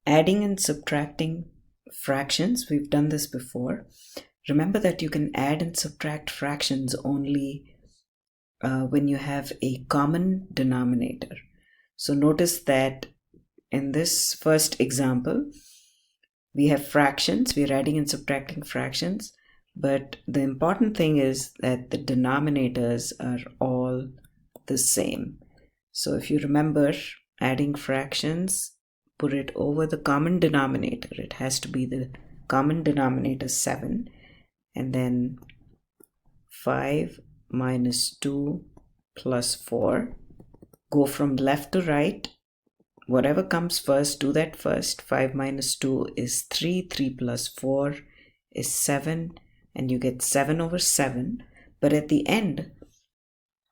Adding and subtracting fractions, we've done this before. Remember that you can add and subtract fractions only when you have a common denominator. So notice that in this first example, we have fractions, we're adding and subtracting fractions, but the important thing is that the denominators are all the same. So if you remember, adding fractions, put it over the common denominator. It has to be the common denominator 7, and then 5 minus 2 plus 4. Go from left to right. Whatever comes first, do that first. 5 minus 2 is 3. 3 plus 4 is 7. And you get 7 over 7. But at the end,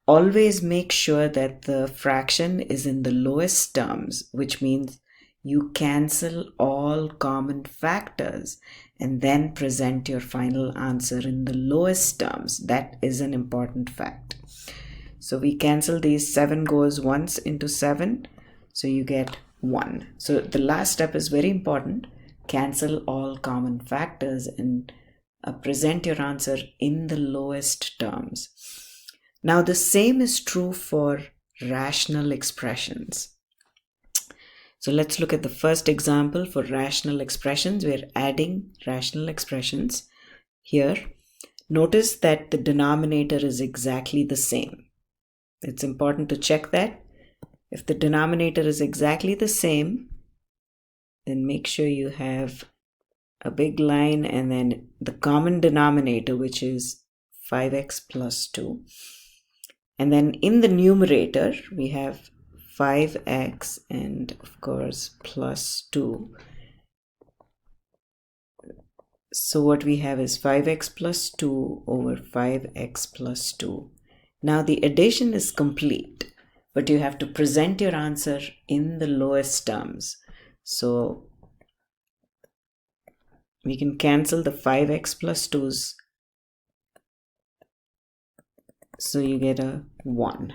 always make sure that the fraction is in the lowest terms, which means you cancel all common factors and then present your final answer in the lowest terms. That is an important fact. So we cancel these. 7 goes once into 7. So you get 1. So the last step is very important. Cancel all common factors and present your answer in the lowest terms. Now the same is true for rational expressions. So let's look at the first example for rational expressions. We're adding rational expressions here. Notice that the denominator is exactly the same. It's important to check that. If the denominator is exactly the same, then make sure you have a big line and then the common denominator, which is 5x plus 2. And then in the numerator, we have 5x and of course plus 2. So what we have is 5x plus 2 over 5x plus 2. Now the addition is complete, but you have to present your answer in the lowest terms. So we can cancel the 5x plus 2's. So you get a 1.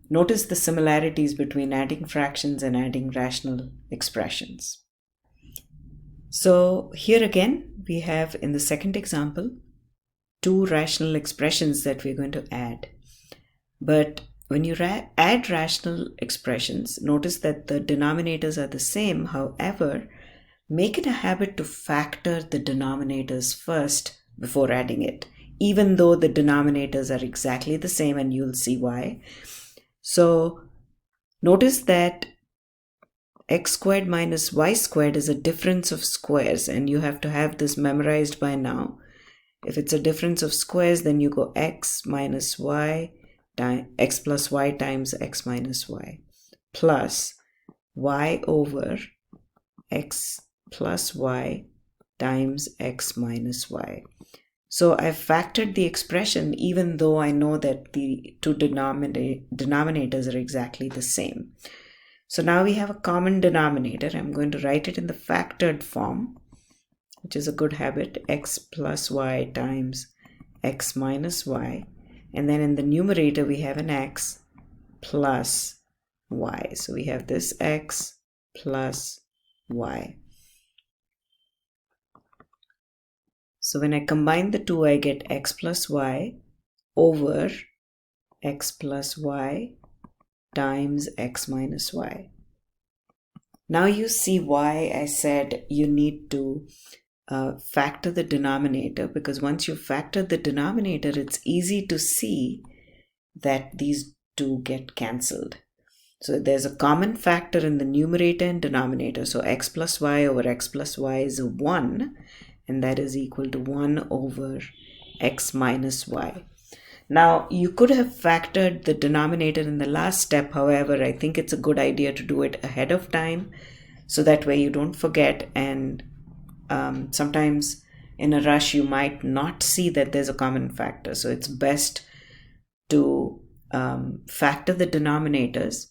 Notice the similarities between adding fractions and adding rational expressions. So here again, we have in the second example, 2 rational expressions that we're going to add. But when you add rational expressions, notice that the denominators are the same. However, make it a habit to factor the denominators first before adding it, even though the denominators are exactly the same, and you'll see why. So notice that x squared minus y squared is a difference of squares, and you have to have this memorized by now. If it's a difference of squares, then you go x minus y times x plus y times x minus y plus y over x plus y times x minus y. So I've factored the expression even though I know that the two denominators are exactly the same. So now we have a common denominator. I'm going to write it in the factored form, which is a good habit, x plus y times x minus y. And then in the numerator, we have an x plus y. So we have this x plus y. So when I combine the two, I get x plus y over x plus y times x minus y. Now you see why I said you need to factor the denominator, because once you factor the denominator, it's easy to see that these two get cancelled. So there's a common factor in the numerator and denominator. So x plus y over x plus y is a 1, and that is equal to 1 over x minus y. Now you could have factored the denominator in the last step. However, I think it's a good idea to do it ahead of time, so that way you don't forget, and sometimes in a rush you might not see that there's a common factor. So it's best to factor the denominators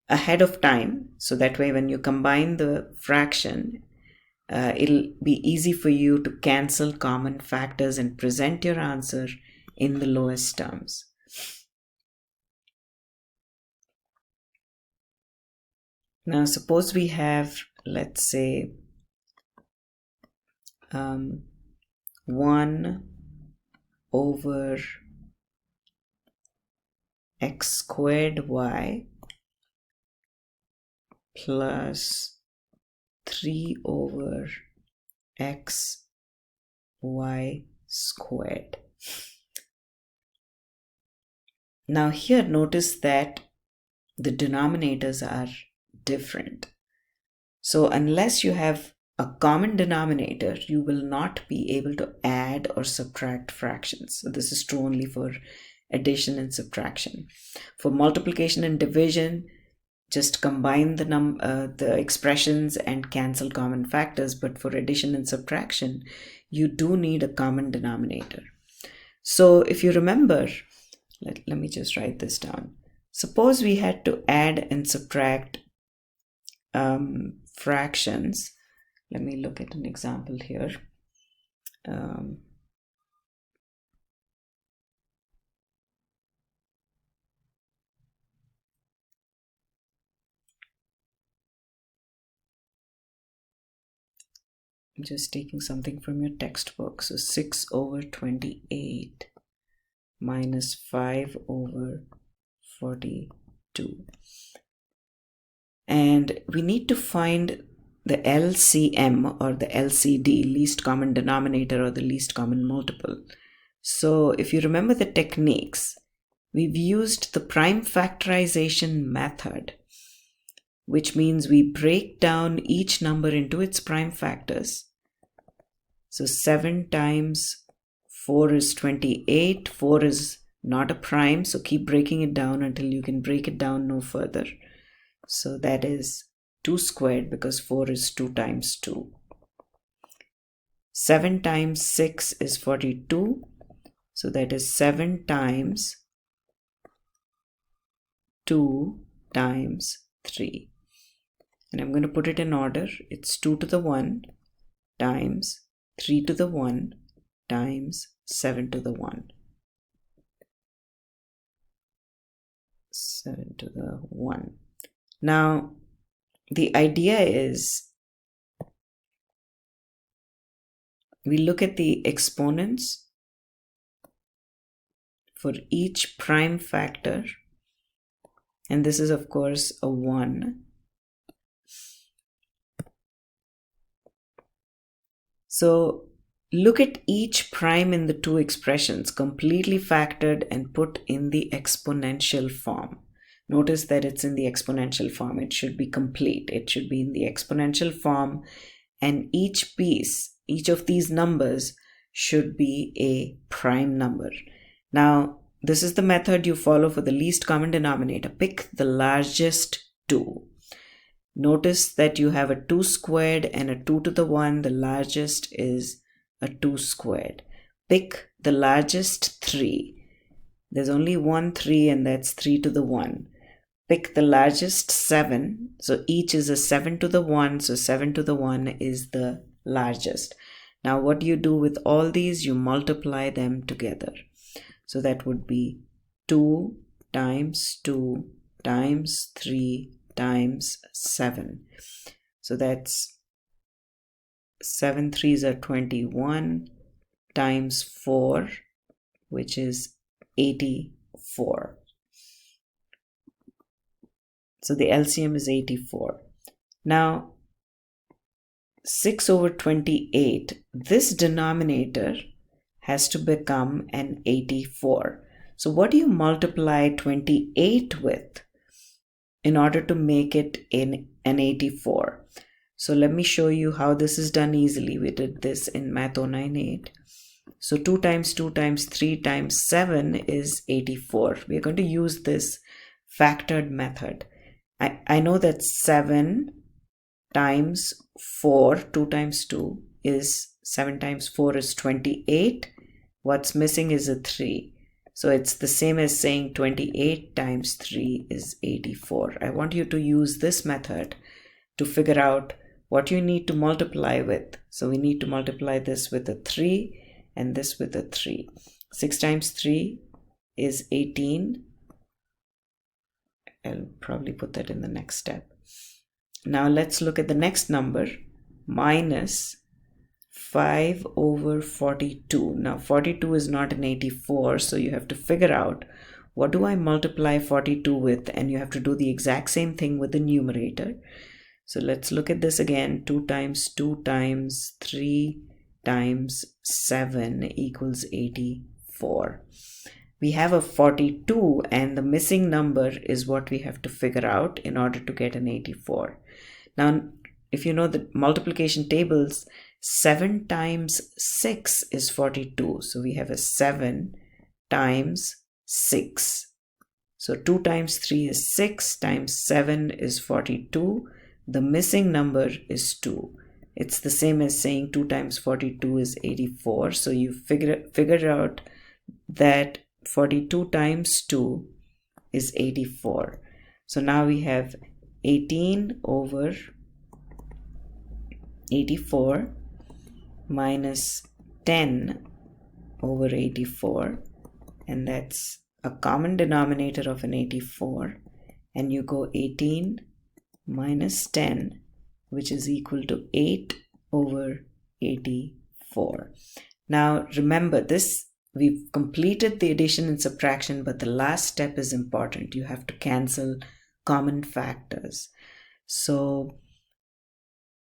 ahead of time, so that way when you combine the fraction, it'll be easy for you to cancel common factors and present your answer in the lowest terms. Now suppose we have, let's say, 1 over x squared y plus 3 over x y squared. Now here notice that the denominators are different. So unless you have a common denominator, you will not be able to add or subtract fractions. So this is true only for addition and subtraction. For multiplication and division, just combine the expressions and cancel common factors. But for addition and subtraction, you do need a common denominator. So if you remember, let me just write this down. Suppose we had to add and subtract fractions. Let me look at an example here. I'm just taking something from your textbook. So 6 over 28 minus 5 over 42. And we need to find the LCM or the LCD, least common denominator or the least common multiple. So if you remember the techniques, we've used the prime factorization method, which means we break down each number into its prime factors. So 7 times 4 is 28. 4 is not a prime, so keep breaking it down until you can break it down no further. So that is 2 squared because 4 is 2 times 2. 7 times 6 is 42. So that is 7 times 2 times 3. And I'm going to put it in order. It's 2 to the 1 times 3 to the 1 times 7 to the 1. 7 to the 1. Now, the idea is we look at the exponents for each prime factor. And this is, of course, a 1. So look at each prime in the two expressions, completely factored and put in the exponential form. Notice that it's in the exponential form. It should be complete. It should be in the exponential form. And each piece, each of these numbers should be a prime number. Now, this is the method you follow for the least common denominator. Pick the largest 2. Notice that you have a 2 squared and a 2 to the 1. The largest is a 2 squared. Pick the largest 3. There's only one 3 and that's 3 to the 1. Pick the largest 7. So each is a 7 to the 1. So 7 to the 1 is the largest. Now what do you do with all these? You multiply them together. So that would be 2 times 2 times 3 times 7. So that's 7 3s are 21 times 4, which is 84. So the LCM is 84. Now 6 over 28, this denominator has to become an 84. So what do you multiply 28 with in order to make it in an 84? So let me show you how this is done easily. We did this in Math 098. So 2 times 2 times 3 times 7 is 84. We're going to use this factored method. I know that 7 times 4, 2 times 2 is 7 times 4 is 28. What's missing is a 3. So it's the same as saying 28 times 3 is 84. I want you to use this method to figure out what you need to multiply with. So we need to multiply this with a 3 and this with a 3. 6 times 3 is 18. I'll probably put that in the next step. Now let's look at the next number, minus 5 over 42. Now 42 is not an 84, so you have to figure out what do I multiply 42 with, and you have to do the exact same thing with the numerator. So let's look at this again. 2 times 2 times 3 times 7 equals 84. We have a 42, and the missing number is what we have to figure out in order to get an 84. Now, if you know the multiplication tables, 7 times 6 is 42. So we have a 7 times 6. So 2 times 3 is 6, times 7 is 42. The missing number is 2. It's the same as saying 2 times 42 is 84. So you figure out that 42 times 2 is 84. So now we have 18 over 84 minus 10 over 84, and that's a common denominator of an 84, and you go 18 minus 10, which is equal to 8 over 84. Now remember this, we've completed the addition and subtraction, but the last step is important. You have to cancel common factors. So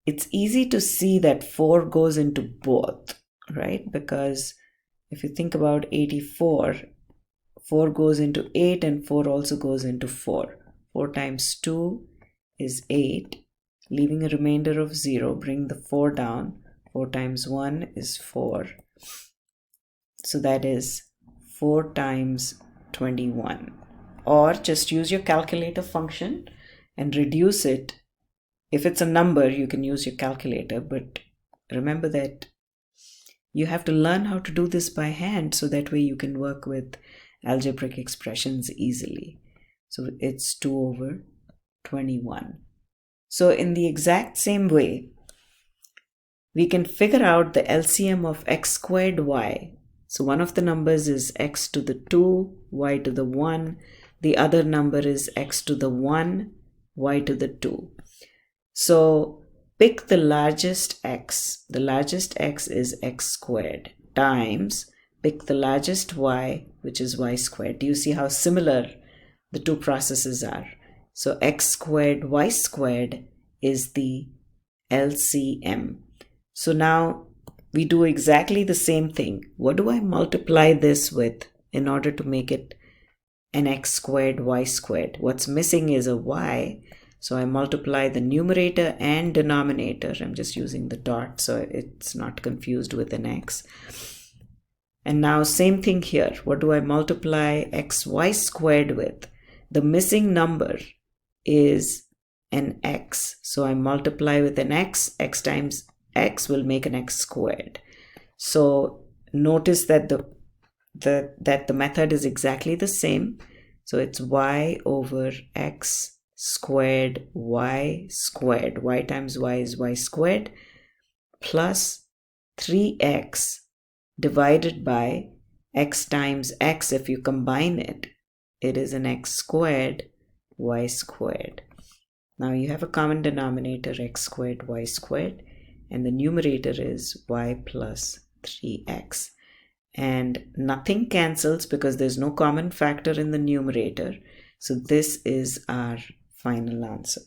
it's easy to see that 4 goes into both, right? Because if you think about 84, 4 goes into 8 and 4 also goes into 4. 4 times 2 is 8, leaving a remainder of 0. Bring the 4 down. 4 times 1 is 4. So that is 4 times 21. Or just use your calculator function and reduce it. If it's a number, you can use your calculator, but remember that you have to learn how to do this by hand, so that way you can work with algebraic expressions easily. So it's 2 over 21. So in the exact same way, we can figure out the LCM of x squared y. So one of the numbers is x to the 2, y to the 1. The other number is x to the 1, y to the 2. So pick the largest x. The largest x is x squared, times pick the largest y, which is y squared. Do you see how similar the two processes are? So x squared, y squared is the LCM. So now we do exactly the same thing. What do I multiply this with in order to make it an x squared, y squared? What's missing is a y. So I multiply the numerator and denominator. I'm just using the dot so it's not confused with an x. And now same thing here. What do I multiply xy squared with? The missing number is an x. So I multiply with an x. X times x will make an x squared. So notice that the method is exactly the same. So it's y over x squared y squared. Y times y is y squared plus 3x divided by x times x. If you combine it, it is an x squared y squared. Now you have a common denominator, x squared y squared, and the numerator is y plus 3x. And nothing cancels because there's no common factor in the numerator. So this is our final answer.